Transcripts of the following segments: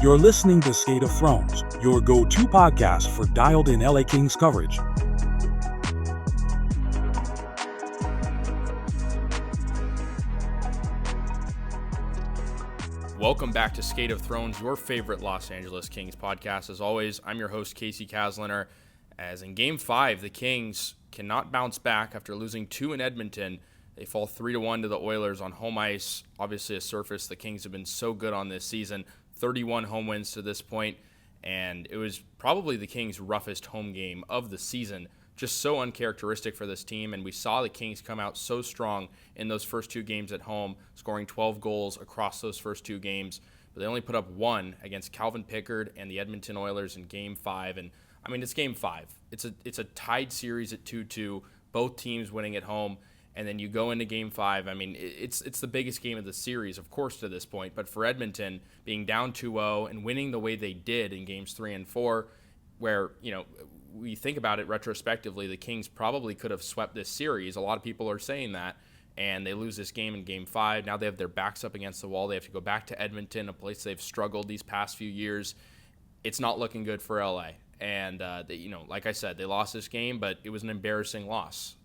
You're listening to Skate of Thrones, your go-to podcast for dialed-in LA Kings coverage. Welcome back to Skate of Thrones, your favorite Los Angeles Kings podcast. As always, I'm your host, Casey Kasliner. As in Game 5, the Kings cannot bounce back after losing 2 in Edmonton. They fall 3-1 to the Oilers on home ice. Obviously a surface the Kings have been so good on this season. 31 home wins to this point, and it was probably the Kings' roughest home game of the season. Just so uncharacteristic for this team, and we saw the Kings come out so strong in those first 2 games at home, scoring 12 goals across those first 2 games, but they only put up 1 against Calvin Pickard and the Edmonton Oilers in Game 5, and I mean, it's Game 5. It's a tied series at 2-2, both teams winning at home. And then you go into Game 5. I mean, it's the biggest game of the series, of course, to this point. But for Edmonton, being down 2-0 and winning the way they did in Games 3 and 4, where, you know, we think about it retrospectively, the Kings probably could have swept this series. A lot of people are saying that. And they lose this game in Game 5. Now they have their backs up against the wall. They have to go back to Edmonton, a place they've struggled these past few years. It's not looking good for LA. And, like I said, they lost this game, but it was an embarrassing loss.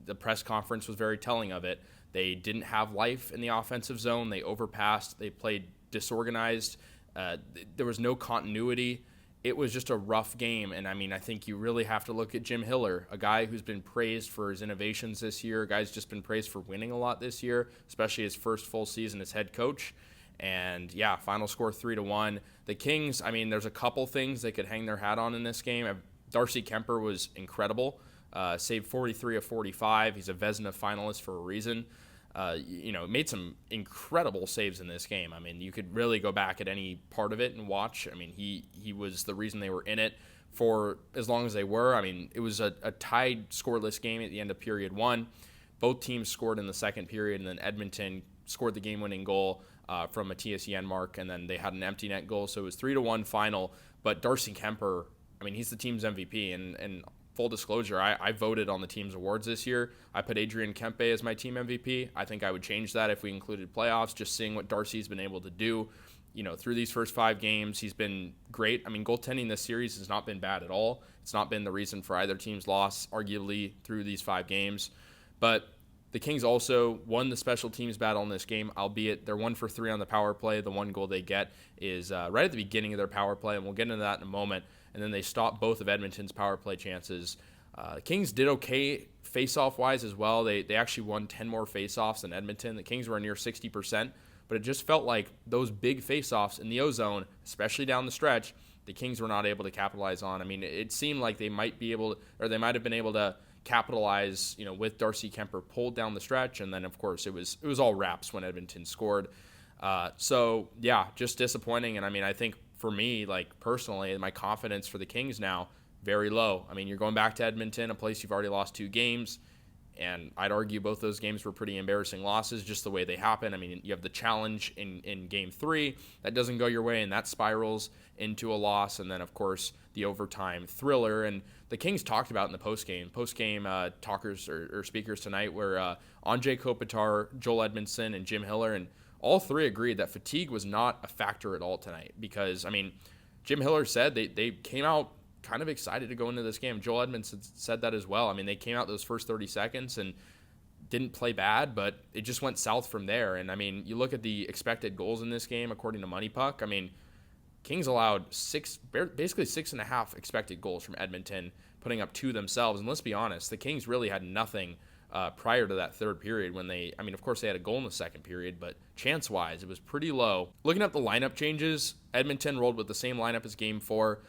The press conference was very telling of it. They didn't have life in the offensive zone. They overpassed. They played disorganized. There was no continuity. It was just a rough game. And, I think you really have to look at Jim Hiller, a guy who's been praised for his innovations this year. A guy's just been praised for winning a lot this year, especially his first full season as head coach. And, yeah, final score 3-1. The Kings, there's a couple things they could hang their hat on in this game. Darcy Kemper was incredible. Saved 43 of 45. He's a Vezina finalist for a reason. Made some incredible saves in this game. You could really go back at any part of it and watch. He was the reason they were in it for as long as they were. It was a tied scoreless game at the end of period 1. Both teams scored in the second period, and then Edmonton scored the game-winning goal from Matthias Janmark, and then they had an empty net goal, so it was 3-1 final. But Darcy Kemper, he's the team's MVP, and full disclosure, I voted on the team's awards this year. I put Adrian Kempe as my team MVP. I think I would change that if we included playoffs, just seeing what Darcy's been able to do. Through these first 5 games, he's been great. Goaltending this series has not been bad at all. It's not been the reason for either team's loss, arguably, through these 5 games. But the Kings also won the special teams battle in this game, albeit they're 1 for 3 on the power play. The one goal they get is right at the beginning of their power play, and we'll get into that in a moment. And then they stopped both of Edmonton's power play chances. The Kings did okay face-off-wise as well. They actually won 10 more face-offs than Edmonton. The Kings were near 60%, but it just felt like those big face-offs in the O-zone, especially down the stretch, the Kings were not able to capitalize on. It seemed like they might have been able to capitalize, with Darcy Kemper pulled down the stretch, and then of course it was all wraps when Edmonton scored. Just disappointing. And I think for me, personally, my confidence for the Kings now very low. You're going back to Edmonton, a place you've already lost 2 games, and I'd argue both those games were pretty embarrassing losses, just the way they happen. You have the challenge in Game 3 that doesn't go your way, and that spirals into a loss, and then of course the overtime thriller. And the Kings talked about in the post-game talkers or speakers tonight were Andrei Kuzmenko, Joel Edmondson, and Jim Hiller, and all 3 agreed that fatigue was not a factor at all tonight because, Jim Hiller said they came out kind of excited to go into this game. Joel Edmondson said that as well. They came out those first 30 seconds and didn't play bad, but it just went south from there. And, you look at the expected goals in this game, according to Money Puck, Kings allowed basically 6.5 expected goals from Edmonton, putting up 2 themselves. And let's be honest, the Kings really had nothing prior to that third period when of course they had a goal in the second period, but chance-wise, it was pretty low. Looking at the lineup changes, Edmonton rolled with the same lineup as Game 4,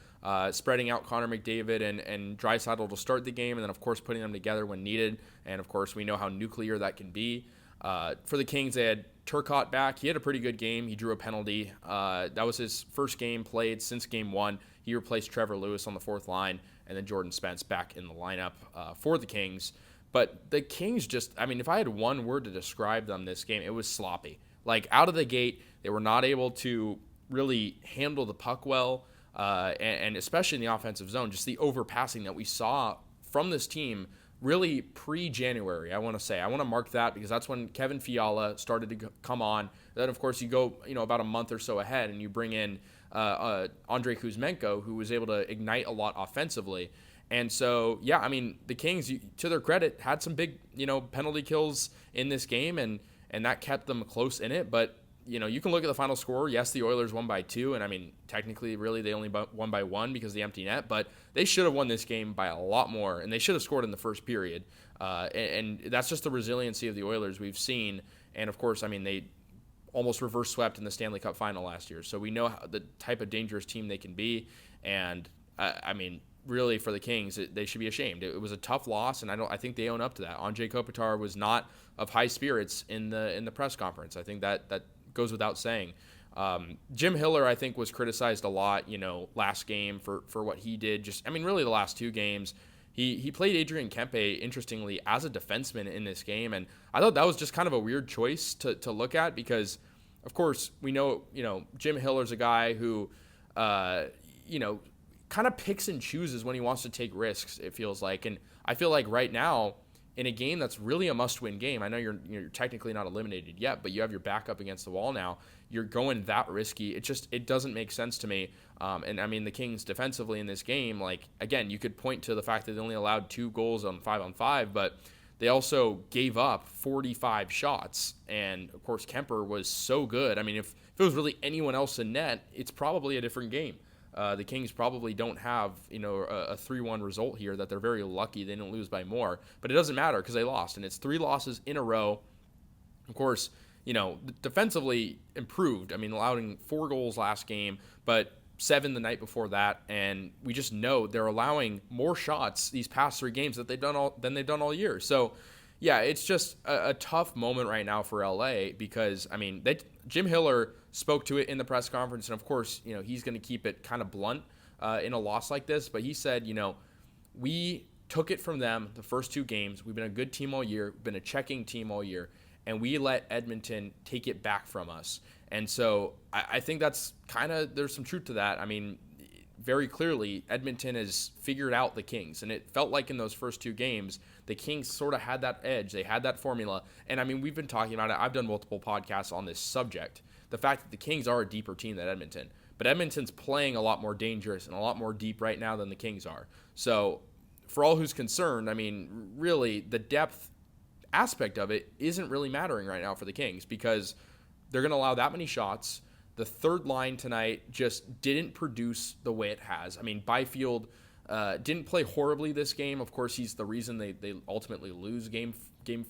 spreading out Connor McDavid and Draisaitl to start the game, and then, of course, putting them together when needed. And, of course, we know how nuclear that can be. For the Kings, they had Turcotte back. He had a pretty good game. He drew a penalty. That was his first game played since Game 1. He replaced Trevor Lewis on the 4th line, and then Jordan Spence back in the lineup for the Kings. But the Kings just, if I had one word to describe them this game, it was sloppy. Out of the gate, they were not able to really handle the puck well, and especially in the offensive zone, just the overpassing that we saw from this team really pre-January, I want to say. I want to mark that because that's when Kevin Fiala started to come on. Then, of course, you go about a month or so ahead and you bring in Andrei Kuzmenko, who was able to ignite a lot offensively. And so, yeah, I mean, the Kings, to their credit, had some big, penalty kills in this game, and that kept them close in it. But, you can look at the final score. Yes, the Oilers won by 2, and I mean, technically, really, they only won by 1 because of the empty net. But they should have won this game by a lot more, and they should have scored in the first period. And that's just the resiliency of the Oilers we've seen. And, of course, I mean, they almost reverse swept in the Stanley Cup final last year. So we know the type of dangerous team they can be. And, I mean, really, for the Kings, they should be ashamed. It was a tough loss, and I think they own up to that. Andrei Kopitar was not of high spirits in the press conference. I think that goes without saying. Jim Hiller, I think, was criticized a lot, last game for what he did. Really the last 2 games. He played Adrian Kempe, interestingly, as a defenseman in this game, and I thought that was just kind of a weird choice to look at because, of course, we know, Jim Hiller's a guy who, kind of picks and chooses when he wants to take risks, it feels like. And I feel like right now, in a game that's really a must-win game, I know you're technically not eliminated yet, but you have your back up against the wall now. You're going that risky. It doesn't make sense to me. And I mean, the Kings defensively in this game, like, again, you could point to the fact that they only allowed 2 goals on 5-on-5, but they also gave up 45 shots. And of course, Kemper was so good. I mean, if it was really anyone else in net, it's probably a different game. The Kings probably don't have, a 3-1 result here, that they're very lucky they didn't lose by more. But it doesn't matter because they lost, and it's 3 losses in a row. Of course, defensively improved. I mean, allowing 4 goals last game, but 7 the night before that, and we just know they're allowing more shots these past 3 games than they've done all year. So, yeah, it's just a tough moment right now for LA because, I mean, Jim Hiller spoke to it in the press conference, and of course, he's going to keep it kind of blunt in a loss like this, but he said, we took it from them the first 2 games. We've been a good team all year. We've been a checking team all year, and we let Edmonton take it back from us. And so I think that's there's some truth to that. I mean, very clearly, Edmonton has figured out the Kings, and it felt like in those first 2 games, the Kings sort of had that edge. They had that formula, and I mean, we've been talking about it. I've done multiple podcasts on this subject. The fact that the Kings are a deeper team than Edmonton, but Edmonton's playing a lot more dangerous and a lot more deep right now than the Kings are. So for all who's concerned, I mean, really, the depth aspect of it isn't really mattering right now for the Kings because they're going to allow that many shots. The third line tonight just didn't produce the way it has. I mean, Byfield didn't play horribly this game. Of course, he's the reason they ultimately lose game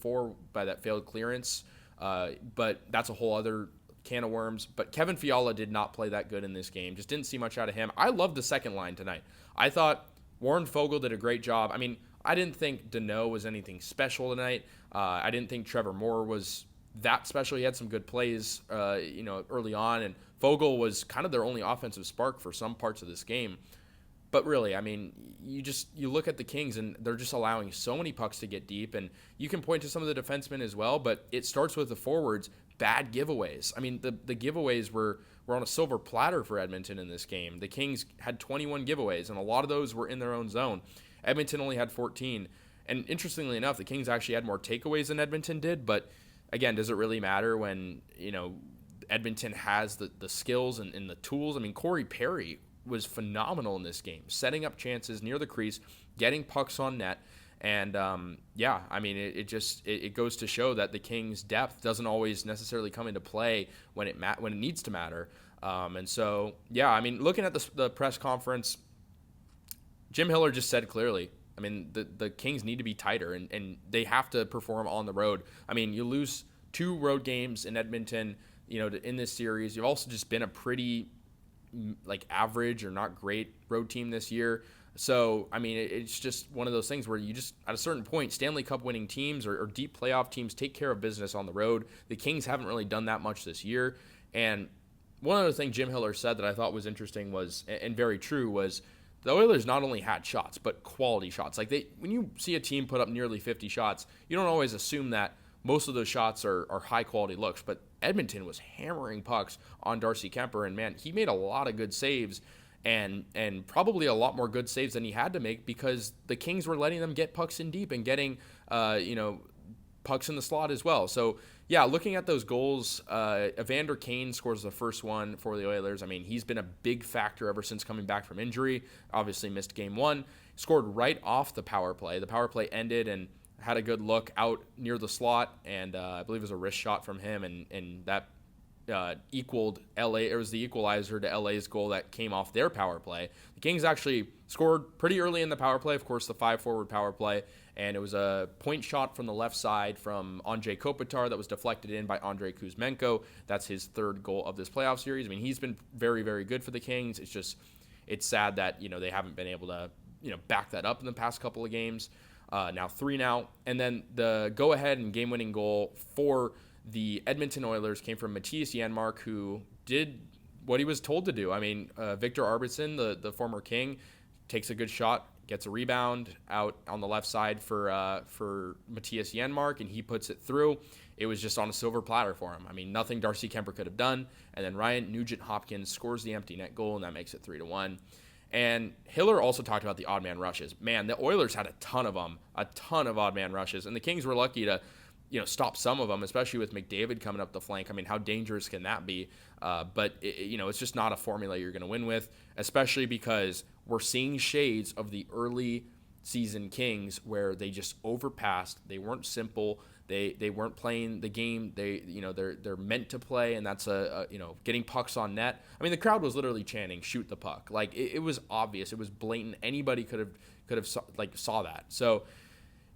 4 by that failed clearance. But that's a whole other can of worms. But Kevin Fiala did not play that good in this game. Just didn't see much out of him. I loved the second line tonight. I thought Warren Foegele did a great job. I mean, I didn't think Deneau was anything special tonight. I didn't think Trevor Moore was that special. He had some good plays, early on, and Foegele was kind of their only offensive spark for some parts of this game. But really, I mean, you look at the Kings, and they're just allowing so many pucks to get deep, and you can point to some of the defensemen as well, but it starts with the forwards, bad giveaways. I mean, the giveaways were on a silver platter for Edmonton in this game. The Kings had 21 giveaways, and a lot of those were in their own zone. Edmonton only had 14. And interestingly enough, the Kings actually had more takeaways than Edmonton did, but again, does it really matter when, Edmonton has the skills and the tools? I mean, Corey Perry was phenomenal in this game, setting up chances near the crease, getting pucks on net. And, I mean, it goes to show that the Kings' depth doesn't always necessarily come into play when it needs to matter. And so, I mean, looking at the press conference, Jim Hiller just said clearly, I mean, the Kings need to be tighter, and they have to perform on the road. I mean, you lose 2 road games in Edmonton, in this series. You've also just been a pretty, average or not great road team this year. So, I mean, it's just one of those things where you just, at a certain point, Stanley Cup winning teams or deep playoff teams take care of business on the road. The Kings haven't really done that much this year. And one other thing Jim Hiller said that I thought was interesting was, and very true, was the Oilers not only had shots, but quality shots. When you see a team put up nearly 50 shots, you don't always assume that most of those shots are high-quality looks, but Edmonton was hammering pucks on Darcy Kemper, and man, he made a lot of good saves. and probably a lot more good saves than he had to make because the Kings were letting them get pucks in deep and getting, pucks in the slot as well. So, yeah, looking at those goals, Evander Kane scores the first one for the Oilers. I mean, he's been a big factor ever since coming back from injury. Obviously missed game one. Scored right off the power play. The power play ended and had a good look out near the slot, and I believe it was a wrist shot from him, and that equaled LA. It was the equalizer to LA's goal that came off their power play. The Kings actually scored pretty early in the power play, of course, the 5-forward power play, and it was a point shot from the left side from Andrei Kopitar that was deflected in by Andrei Kuzmenko. That's his third goal of this playoff series. I mean, he's been very, very good for the Kings. It's sad that, they haven't been able to, back that up in the past couple of games. Now 3-0. And then the go-ahead and game-winning goal for the Edmonton Oilers came from Matthias Janmark, who did what he was told to do. I mean, Victor Arvidsson, the former King, takes a good shot, gets a rebound out on the left side for Matthias Janmark, and he puts it through. It was just on a silver platter for him. I mean, nothing Darcy Kemper could have done. And then Ryan Nugent-Hopkins scores the empty net goal, and that makes it 3-1. And Hiller also talked about the odd man rushes. Man, the Oilers had a ton of them, a ton of odd man rushes, and the Kings were lucky to stop some of them, especially with McDavid coming up the flank. I mean, how dangerous can that be? But it's just not a formula you're going to win with, especially because we're seeing shades of the early season Kings where they just overpassed. They weren't simple. They weren't playing the game they're meant to play, and that's getting pucks on net. I mean, the crowd was literally chanting "shoot the puck." Like it was obvious. It was blatant. Anybody could have saw that. So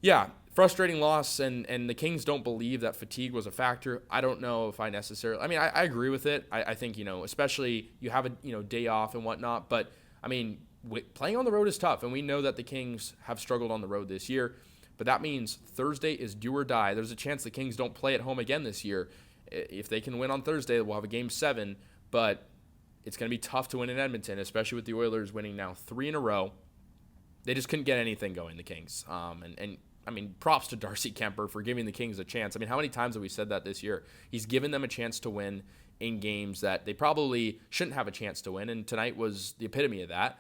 yeah, frustrating loss, and the Kings don't believe that fatigue was a factor. I don't know if I necessarily. I mean, I agree with it. I think especially you have a day off and whatnot, but I mean, playing on the road is tough, and we know that the Kings have struggled on the road this year. But that means Thursday is do or die. There's a chance the Kings don't play at home again this year. If they can win on Thursday, we'll have a Game 7. But it's going to be tough to win in Edmonton, especially with the Oilers winning now 3 in a row. They just couldn't get anything going, the Kings. And I mean, props to Darcy Kemper for giving the Kings a chance. I mean, how many times have we said that this year? He's given them a chance to win in games that they probably shouldn't have a chance to win, and tonight was the epitome of that.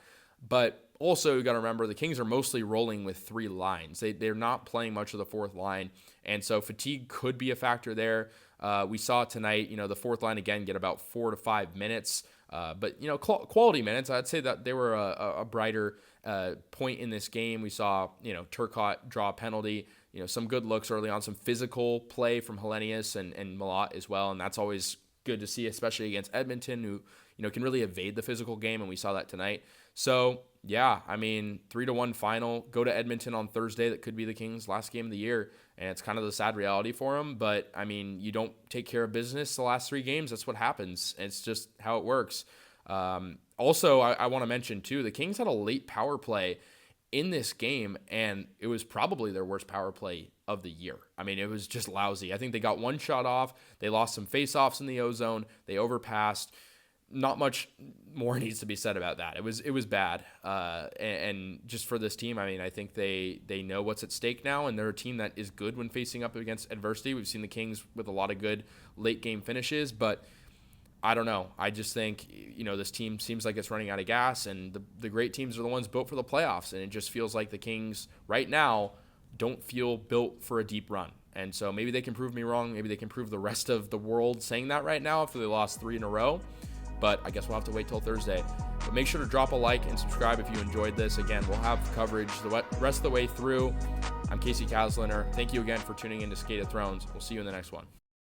But also, you got to remember, the Kings are mostly rolling with 3 lines. They're not playing much of the fourth line, and so fatigue could be a factor there. We saw tonight, the fourth line, again, get about 4 to 5 minutes. But, quality minutes. I'd say that they were a brighter point in this game. We saw, Turcotte draw a penalty, some good looks early on, some physical play from Hellenius and Malott as well, and that's always good to see, especially against Edmonton, who, can really evade the physical game, and we saw that tonight. So, yeah, I mean, 3-1 final, go to Edmonton on Thursday. That could be the Kings' last game of the year, and it's kind of the sad reality for them. But, I mean, you don't take care of business the last 3 games. That's what happens. It's just how it works. Also, I want to mention, too, the Kings had a late power play in this game, and it was probably their worst power play of the year. I mean, it was just lousy. I think they got 1 shot off. They lost some face-offs in the O-zone. They overpassed. Not much more needs to be said about that. It was bad. And just for this team, I mean, I think they know what's at stake now, and they're a team that is good when facing up against adversity. We've seen the Kings with a lot of good late-game finishes, but I don't know. I just think, this team seems like it's running out of gas, and the great teams are the ones built for the playoffs, and it just feels like the Kings right now don't feel built for a deep run. And so maybe they can prove me wrong. Maybe they can prove the rest of the world saying that right now after they lost 3 in a row. But I guess we'll have to wait till Thursday. But make sure to drop a like and subscribe if you enjoyed this. Again, we'll have coverage the rest of the way through. I'm Casey Kasliner. Thank you again for tuning in to Skate of Thrones. We'll see you in the next one.